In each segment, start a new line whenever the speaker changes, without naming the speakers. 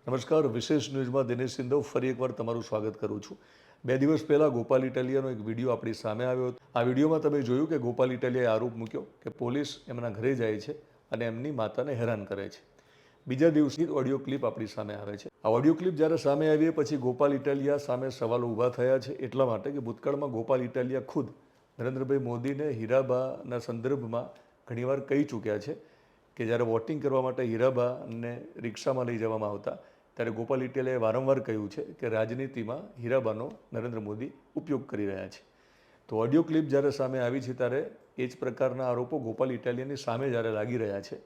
નમસ્કાર, વિશેષ ન્યૂઝમાં દિનેશ સિંધવ ફરી એકવાર તમારું સ્વાગત કરું છું. 2 દિવસ પહેલાં ગોપાલ ઇટાલિયાનો એક વિડીયો આપણી સામે આવ્યો હતો. આ વિડીયોમાં તમે જોયું કે ગોપાલ ઇટાલિયાએ આરોપ મૂક્યો કે પોલીસ એમના ઘરે જાય છે અને એમની માતાને હેરાન કરે છે. બીજા દિવસની ઓડિયો ક્લિપ આપણી સામે આવે છે. આ ઓડિયો ક્લિપ જ્યારે સામે આવી પછી ગોપાલ ઇટાલિયા સામે સવાલો ઊભા થયા છે એટલા માટે કે ભૂતકાળમાં ગોપાલ ઇટાલિયા ખુદ નરેન્દ્રભાઈ મોદીને હીરાબાના સંદર્ભમાં ઘણીવાર કહી ચૂક્યા છે કે જ્યારે વોટિંગ કરવા માટે હીરાબાને રિક્ષામાં લઈ જવામાં આવતા ત્યારે ગોપાલ ઇટાલિયાએ વારંવાર કહ્યું છે કે રાજનીતિમાં હીરાબાનો નરેન્દ્ર મોદી ઉપયોગ કરી રહ્યા છે. તો ઓડિયો ક્લિપ જ્યારે સામે આવી છે ત્યારે એ જ પ્રકારના આરોપો ગોપાલ ઇટાલિયાની સામે જ્યારે લાગી રહ્યા છે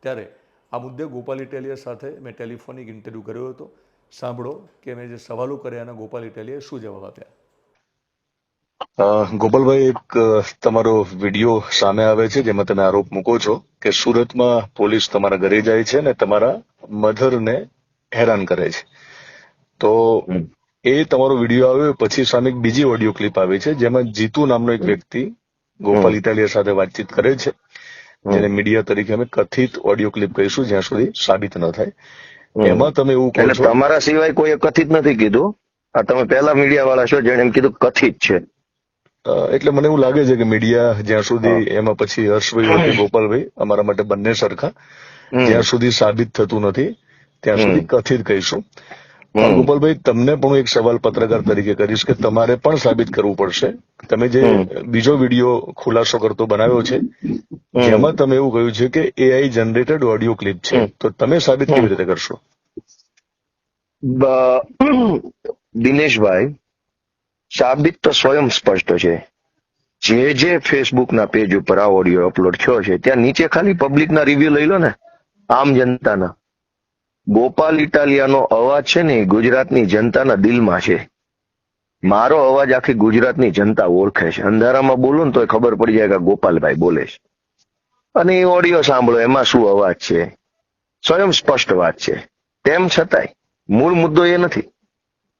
ત્યારે આ મુદ્દે ગોપાલ ઇટાલિયા સાથે મેં ટેલિફોનિક ઇન્ટરવ્યૂ કર્યો હતો. સાંભળો કે મેં જે સવાલો કર્યા એના ગોપાલ ઇટાલિયાએ શું જવાબ આપ્યા.
ગોપાલભાઈ, એક તમારો વિડીયો સામે આવે છે જેમાં તમે આરોપ મૂકો છો કે સુરતમાં પોલીસ તમારા ઘરે જાય છે અને તમારા મધરને હેરાન કરે છે. તો એ તમારો વિડીયો આવ્યો પછી સામે એક બીજી ઓડિયો ક્લિપ આવી છે જેમાં જીતુ નામનો એક વ્યક્તિ ગોપાલ ઇટાલિયા સાથે વાતચીત કરે છે, જેને મીડિયા તરીકે અમે કથિત ઓડિયો ક્લિપ કહીશું જ્યાં સુધી સાબિત ન થાય. એમાં તમે એવું કહો છો,
તમારા સિવાય કોઈ કથિત નથી કીધું, આ તમે પહેલા મીડિયા વાળા છો જેને એમ કીધું કથિત છે.
એટલે મને એવું લાગે છે કે મીડિયા જ્યાં સુધી એમાં પછી હર્ષભાઈ કે ગોપાલભાઈ અમારા માટે બંને સરખા, જ્યાં સુધી સાબિત થતું નથી ત્યાં સુધી કથિત કહીશું. ગોપાલભાઈ, તમને પણ હું એક સવાલ પત્રકાર તરીકે કરીશ કે તમારે પણ સાબિત કરવું પડશે. તમે જે બીજો વિડીયો ખુલાસો કરતો બનાવ્યો છે જેમાં તમે એવું કહ્યું છે કે એઆઈ જનરેટેડ ઓડિયો ક્લિપ છે, તો તમે સાબિત કેવી રીતે કરશો?
દિનેશભાઈ, સાબિત તો સ્વયં સ્પષ્ટ છે. જે ફેસબુકના પેજ ઉપર આ ઓડિયો અપલોડ થયો છે ત્યાં નીચે ખાલી પબ્લિકના રિવ્યુ લઈ લો ને, આમ જનતાના. ગોપાલ ઇટાલિયાનો અવાજ છે ને ગુજરાતની જનતાના દિલમાં છે. મારો અવાજ આખી ગુજરાતની જનતા ઓળખે છે. અંધારામાં બોલું ને તો ખબર પડી જાય કે ગોપાલભાઈ બોલે છે. અને એ ઓડિયો સાંભળો, એમાં શું અવાજ છે, સ્વયં સ્પષ્ટ વાત છે. તેમ છતાંય મૂળ મુદ્દો એ નથી.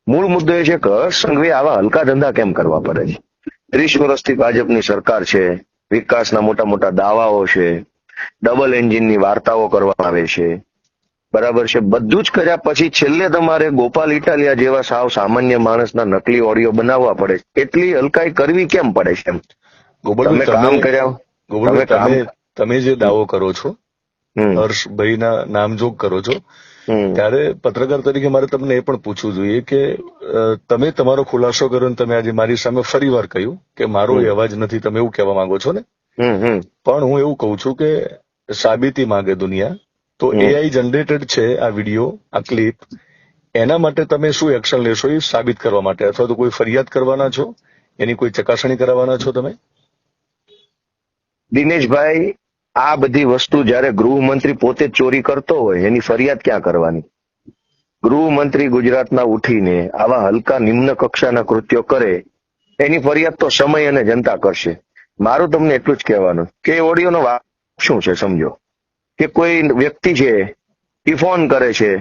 મૂળ મુદ્દો એ છે કે હર્ષ સંઘવી આવા હલકા ધંધા કેમ કરવા પડે છે. 30 વર્ષથી ભાજપની સરકાર છે, વિકાસના મોટા મોટા દાવાઓ છે, ડબલ એન્જિનની વાર્તાઓ કરવામાં આવે છે, બરાબર છે. બધું જ કર્યા પછી છેલ્લે તમારે ગોપાલ ઇટાલિયા જેવા સાવ સામાન્ય માણસના નકલી ઓડિયો બનાવવા પડે છે. એટલી હલકાઈ કરવી કેમ પડે છે? એમ તમે કામ કર્યા,
તમે જે દાવો કરો છો, હર્ષભાઈના નામજોગ કરો છો, ત્યારે પત્રકાર તરીકે મારે તમને એ પણ પૂછવું જોઈએ કે તમે તમારો ખુલાસો કર્યો અને તમે આજે મારી સામે ફરીવાર કહ્યું કે મારો એ અવાજ નથી, તમે એવું કહેવા માંગો છો ને? પણ હું એવું કહું છું કે સાબિતી માંગે દુનિયા, તો એઆઈ જનરેટેડ છે આ વિડીયો, આ ક્લિપ, એના માટે તમે શું એક્શન લેશો એ સાબિત કરવા માટે? અથવા તો કોઈ ફરિયાદ કરવાના છો, એની કોઈ ચકાસણી કરાવવાના છો તમે?
દિનેશભાઈ, આ બધી વસ્તુ જયારે ગૃહમંત્રી પોતે જ ચોરી કરતો હોય એની ફરિયાદ ક્યાં કરવાની? ગૃહમંત્રી ગુજરાતના ઉઠીને આવા હલકા નિમ્ન કક્ષાના કૃત્યો કરે એની ફરિયાદ તો સમય અને જનતા કરશે. મારું તમને એટલું જ કહેવાનું કે ઓડિયોનો વાત શું છે સમજો, કે કોઈ વ્યક્તિ છે એ ફોન કરે છે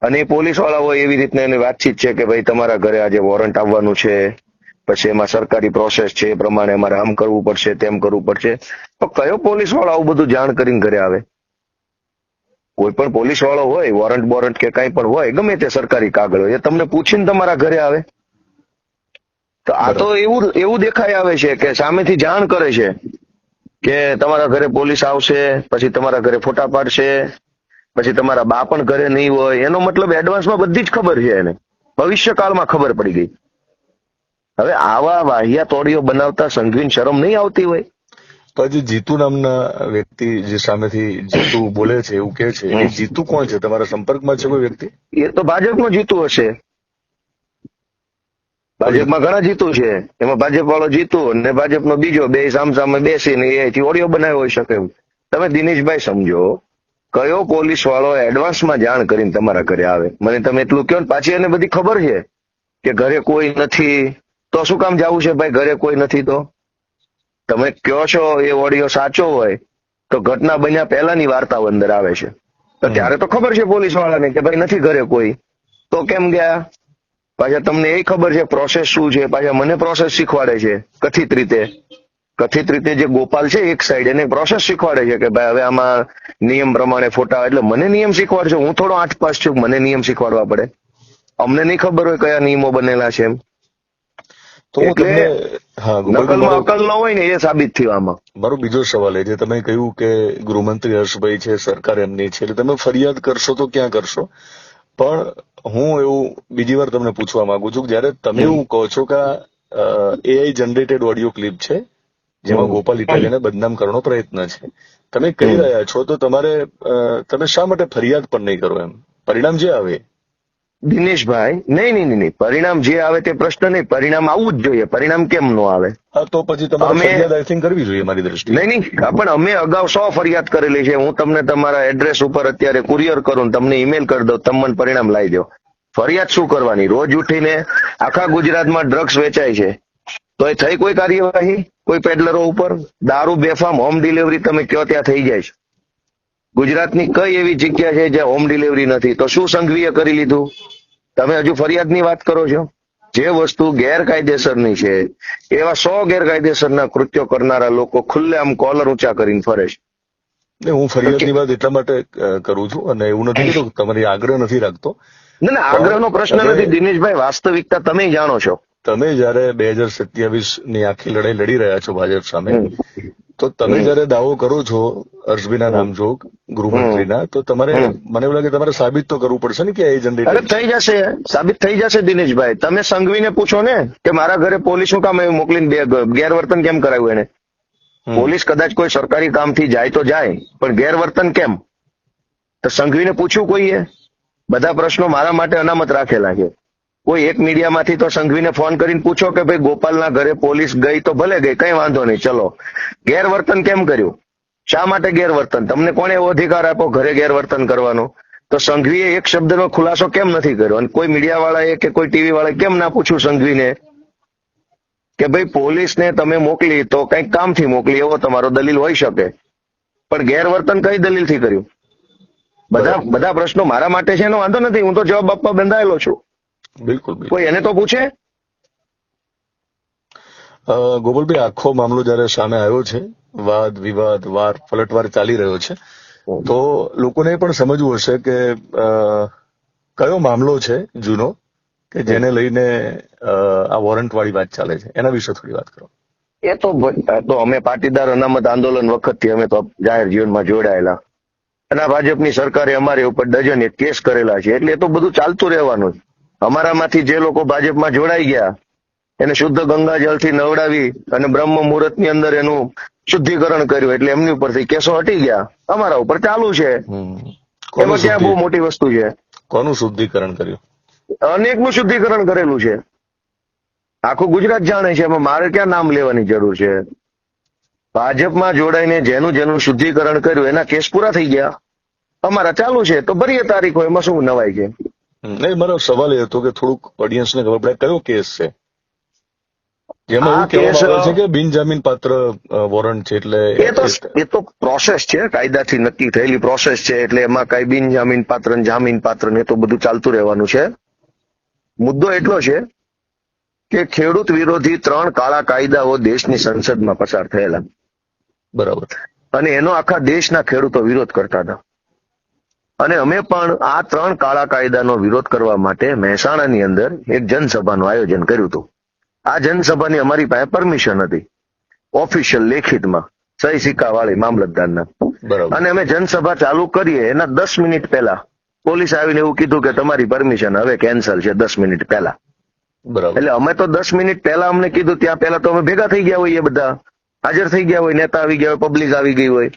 અને પોલીસ વાળા હોય એવી રીતના એની વાતચીત છે કે ભાઈ તમારા ઘરે આજે વોરંટ આવવાનું છે, પછી એમાં સરકારી પ્રોસેસ છે, એ પ્રમાણે અમારે આમ કરવું પડશે, તેમ કરવું પડશે. તો કયો પોલીસ વાળો આવું બધું જાણ કરીને ઘરે આવે? કોઈ પણ પોલીસ વાળો હોય, વોરંટ કે કઈ પણ હોય, ગમે તે સરકારી કાગળ હોય, એ તમને પૂછીને તમારા ઘરે આવે? તો આ તો એવું દેખાઈ આવે છે કે સામેથી જાણ કરે છે કે તમારા ઘરે પોલીસ આવશે, પછી તમારા ઘરે ફોટા પાડશે, પછી તમારા બા પણ ઘરે નહીં હોય. એનો મતલબ એડવાન્સમાં બધી જ ખબર છે એને, ભવિષ્યકાળમાં ખબર પડી ગઈ. હવે આવા વાહિયાત ઓડિયો બનાવતા સંઘવીન શરમ નહીં આવતી હોય?
તો જે જીતુ નામના વ્યક્તિ જે સામેથી જીતુ બોલે છે એવું કે છે, એ જીતુ કોણ છે? તમારા સંપર્કમાં છે કોઈ વ્યક્તિ?
એ તો ભાજપનો જીતુ હશે. ભાજપમાં ઘણા જીતુ છે, એમાં ભાજપ વાળો જીતુ અને ભાજપનો બીજો, બે સામસામે બેસીને એથી ઓડિયો બનાવ્યો હોઈ શકે. તમે દિનેશભાઈ સમજો, કયો પોલીસ વાળો એડવાન્સમાં જાણ કરીને તમારા ઘરે આવે? મને તમે એટલું કહો ને. પાછી એને બધી ખબર છે કે ઘરે કોઈ નથી, તો શું કામ જવું છે ભાઈ? ઘરે કોઈ નથી તો તમે કહો છો એ ઓડિયો સાચો હોય તો ઘટના બન્યા પહેલાની વાર્તાઓ અંદર આવે છે. તો ત્યારે તો ખબર છે પોલીસ વાળાને કે ભાઈ નથી ઘરે કોઈ, તો કેમ ગયા? પાછા તમને એ ખબર છે પ્રોસેસ શું છે, પાછા મને પ્રોસેસ શીખવાડે છે કથિત રીતે. કથિત રીતે જે ગોપાલ છે એક સાઈડ એને પ્રોસેસ શીખવાડે છે કે ભાઈ હવે આમાં નિયમ પ્રમાણે ફોટા, એટલે મને નિયમ શીખવાડશે, હું થોડો 8 પાસ છું મને નિયમ શીખવાડવા પડે? અમને નહીં ખબર હોય કયા નિયમો બનેલા છે એમ.
તો હું
એટલે
તમને હા ગોપાલભાઈ,
નકલમાં
મારો
અકલ ન હોય ને એ સાબિત થયું આમાં.
મારો બીજો સવાલ એ છે, તમે કહ્યું કે ગૃહમંત્રી હર્ષભાઈ છે, સરકાર એમની છે, એટલે તમે ફરિયાદ કરશો તો ક્યાં કરશો? પણ હું એવું બીજી વાર તમને પૂછવા માંગુ છું કે જયારે તમે એવું કહો છો કે એઆઈ જનરેટેડ ઓડિયો ક્લિપ છે જેમાં ગોપાલ ઇટાલિયાને બદનામ કરવાનો પ્રયત્ન છે, તમે કહી રહ્યા છો, તો તમે શા માટે ફરિયાદ પણ નહીં કરો? એમ પરિણામ જે આવે.
દિનેશભાઈ, નહીં, પરિણામ જે આવે તે પ્રશ્ન નહીં, પરિણામ આવવું જ જોઈએ. પરિણામ કેમ ન આવે?
હા, તો પછી તમારે ફરિયાદ આઈ થિંક કરવી જોઈએ મારી દ્રષ્ટિએ.
નહીં, પણ અમે અગાઉ 100 ફરિયાદ કરેલી છે. હું તમને તમારા એડ્રેસ ઉપર અત્યારે કુરિયર કરું, તમને ઈમેલ કરી દઉં, તમે મને પરિણામ લાવી દો. ફરિયાદ શું કરવાની? રોજ ઉઠીને આખા ગુજરાતમાં ડ્રગ્સ વેચાય છે, તો એ થઈ કોઈ કાર્યવાહી કોઈ પેડલરો ઉપર? દારૂ બેફામ હોમ ડિલિવરી તમે કયો ત્યાં થઈ જાય છે. ગુજરાતની કઈ એવી જગ્યા છે જ્યાં હોમ ડિલિવરી નથી? તો શું સંઘવીએ કરી લીધું? તમે હજુ ફરિયાદની વાત કરો છો. જે વસ્તુ ગેરકાયદેસરની છે એવા 100 ગેરકાયદેસરના કૃત્યો કરનારા લોકો ખુલ્લેઆમ કોલર ઊંચા કરીને ફરે છે.
હું ફરિયાદની વાત એટલા માટે કરું છું, અને એવું નથી કીધું કે તમારી આગ્રહ નથી રાખતો.
ના, આગ્રહનો પ્રશ્ન નથી દિનેશભાઈ, વાસ્તવિકતા તમે જાણો છો.
તમે જયારે 2027ની આખી લડાઈ લડી રહ્યા છો ભાજપ સામે, તો તમે જયારે દાવો કરો છો હર્ષભાઈના નામજોગ ગૃહમંત્રીના, તો તમારે મને એવું લાગે તમારે સાબિત તો કરવું પડશે ને કે એ જનરેટર
થઈ જશે, સાબિત થઈ જશે દિનેશભાઈ. તમે સંઘવીને પૂછો ને કે મારા ઘરે પોલીસ શું કામ એવું મોકલીને ગેરવર્તન કેમ કરાવ્યું એને? પોલીસ કદાચ કોઈ સરકારી કામથી જાય તો જાય, પણ ગેરવર્તન કેમ? તો સંઘવીને પૂછ્યું કોઈએ? બધા પ્રશ્નો મારા માટે અનામત રાખેલા છે. કોઈ એક મીડિયામાંથી તો સંઘવીને ફોન કરીને પૂછો કે ભાઈ ગોપાલના ઘરે પોલીસ ગઈ તો ભલે ગઈ, કઈ વાંધો નહીં, ચલો, ગેરવર્તન કેમ કર્યું? શા માટે ગેરવર્તન? તમને કોણે એવો અધિકાર આપ્યો ઘરે ગેરવર્તન કરવાનો? તો સંઘવીએ એક શબ્દનો ખુલાસો કેમ નથી કર્યો? અને કોઈ મીડિયા વાળાએ કે કોઈ ટીવી વાળાએ કેમ ના પૂછ્યું સંઘવીને કે ભાઈ પોલીસને તમે મોકલી તો કંઈક કામથી મોકલી, એવો તમારો દલીલ હોઈ શકે, પણ ગેરવર્તન કઈ દલીલથી કર્યું? બધા પ્રશ્નો મારા માટે છે એનો વાંધો નથી, હું તો જવાબ આપવા બંધાયેલો છું.
બિલકુલ.
કોઈ એને તો પૂછે.
ગોપાલભાઈ, આખો મામલો જયારે સામે આવ્યો છે, વાદ વિવાદ વાર પલટવાર ચાલી રહ્યો છે, તો લોકોને પણ સમજવું હશે કે કયો મામલો છે જૂનો કે જેને લઈને આ વોરંટ વાળી વાત ચાલે છે, એના વિશે થોડી વાત કરો.
એ તો અમે પાટીદાર અનામત આંદોલન વખતથી અમે તો જાહેર જીવનમાં જોડાયેલા, અને ભાજપની સરકારે અમારી ઉપર ડઝન એક કેસ કરેલા છે, એટલે એ તો બધું ચાલતું રહેવાનું. અમારામાંથી જે લોકો ભાજપમાં જોડાઈ ગયા એને શુદ્ધ ગંગાજળથી નવડાવી અને બ્રહ્મ મુહૂર્તની અંદર એનું શુદ્ધિકરણ કર્યું, એટલે એમની ઉપરથી કેસો હટી ગયા, અમારા ઉપર ચાલુ છે. એમાં ક્યાં બહુ મોટી વસ્તુ છે?
કોનું શુદ્ધિકરણ કર્યું?
અનેકનું શુદ્ધિકરણ કરેલું છે, આખું ગુજરાત જાણે છે, એમાં મારે ક્યાં નામ લેવાની જરૂર છે? ભાજપમાં જોડાઈને જેનું શુદ્ધિકરણ કર્યું એના કેસ પૂરા થઈ ગયા, અમારા ચાલુ છે, તો ભરીએ તારીખો, એમાં શું નવાઈ છે?
નહીં, મારો સવાલ એ હતો કે થોડુંક ઓડિયન્સને ખબર પડે કયો કેસ છે જેમાં એવું કહેવામાં આવે છે કે બિનજામીન પાત્ર વોરંટ છે. એટલે
એ તો પ્રોસેસ છે, કાયદાથી નક્કી થયેલી પ્રોસેસ છે, એટલે એમાં કઈ બિનજામીન પાત્ર જામીન પાત્ર ને તો બધું ચાલતું રહેવાનું છે. મુદ્દો એટલો છે કે ખેડૂત વિરોધી 3 કાળા કાયદાઓ દેશની સંસદમાં પસાર થયેલા,
બરાબર,
અને એનો આખા દેશના ખેડૂતો વિરોધ કરતા હતા, અને અમે પણ આ 3 કાળા કાયદાનો વિરોધ કરવા માટે મહેસાણાની અંદર એક જનસભાનું આયોજન કર્યું હતું. આ જનસભાની અમારી પાસે પરમિશન હતી, ઓફિશિયલ લેખિતમાં સહી સિક્કા વાળી મામલતદારના, અને અમે જનસભા ચાલુ કરીએ એના 10 મિનિટ પહેલા પોલીસ આવીને એવું કીધું કે તમારી પરમિશન હવે કેન્સલ છે 10 મિનિટ પહેલા.
બરાબર.
એટલે અમે તો 10 મિનિટ પહેલા અમને કીધું, ત્યાં પહેલા તો અમે ભેગા થઈ ગયા હોઈએ, બધા હાજર થઈ ગયા હોય, નેતા આવી ગયા હોય, પબ્લિક આવી ગઈ હોય,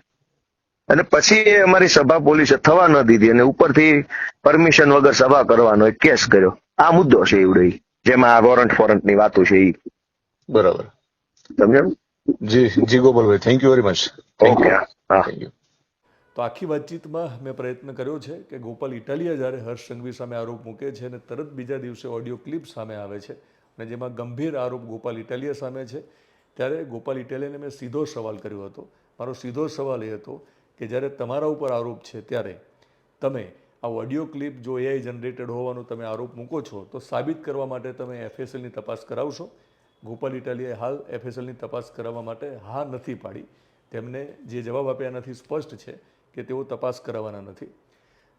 અને પછી એ અમારી સભા પોલીસે થવા ન દીધી અને ઉપરથી પરમિશન વગર સભા કરવાનો એક કેસ કર્યો. આ મુદ્દો છે એવડો, જેમાં આ વોરંટની વાતો છે એ.
બરાબર,
સમજાયું?
જી Gopalbhai, thank you very much.
Okay, હા.
તો આખી વાતચીતમાં મેં પ્રયત્ન કર્યો છે કે ગોપાલ ઇટાલિયા જ્યારે હર્ષ સંઘવી સામે આરોપ મૂકે છે અને તરત બીજા દિવસે ઓડિયો ક્લિપ સામે આવે છે અને જેમાં ગંભીર આરોપ ગોપાલ ઇટાલિયા સામે છે, ત્યારે ગોપાલ ઇટાલિયાને મેં સીધો સવાલ કર્યો હતો. મારો સીધો સવાલ એ હતો કે જ્યારે તમારા ઉપર આરોપ છે ત્યારે તમે આ ઓડિયો ક્લિપ જો એઆઈ જનરેટેડ હોવાનો તમે આરોપ મૂકો છો, તો સાબિત કરવા માટે તમે એફએસએલની તપાસ કરાવશો? ગોપાલ ઇટાલિયાએ હાલ FSLની તપાસ કરાવવા માટે હા નથી પાડી. તેમને જે જવાબ આપ્યા એનાથી સ્પષ્ટ છે કે તેઓ તપાસ કરાવવાના નથી.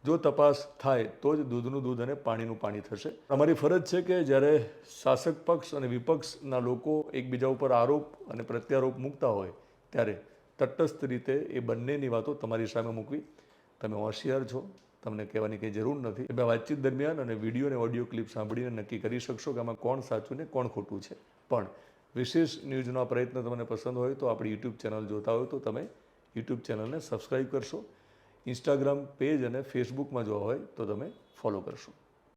જો તપાસ થાય તો જ દૂધનું દૂધ અને પાણીનું પાણી થશે. અમારી ફરજ છે કે જ્યારે શાસક પક્ષ અને વિપક્ષના લોકો એકબીજા ઉપર આરોપ અને પ્રત્યારોપ મૂકતા હોય ત્યારે તટસ્થ રીતે એ બંનેની વાતો તમારી સામે મૂકવી. તમે હોશિયાર છો, તમને કહેવાની કંઈ જરૂર નથી. તમે વાતચીત દરમિયાન અને વિડીયો અને ઓડિયો ક્લિપ સાંભળીને નક્કી કરી શકશો કે આમાં કોણ સાચું ને કોણ ખોટું છે. પણ વિશેષ ન્યૂઝનો આ પ્રયત્ન તમને પસંદ હોય તો આપણી યુટ્યુબ ચેનલ જોતા હોય તો તમે યુટ્યુબ ચેનલને સબસ્ક્રાઈબ કરશો. ઇન્સ્ટાગ્રામ પેજ અને ફેસબુકમાં જોવા હોય તો તમે ફોલો કરશો.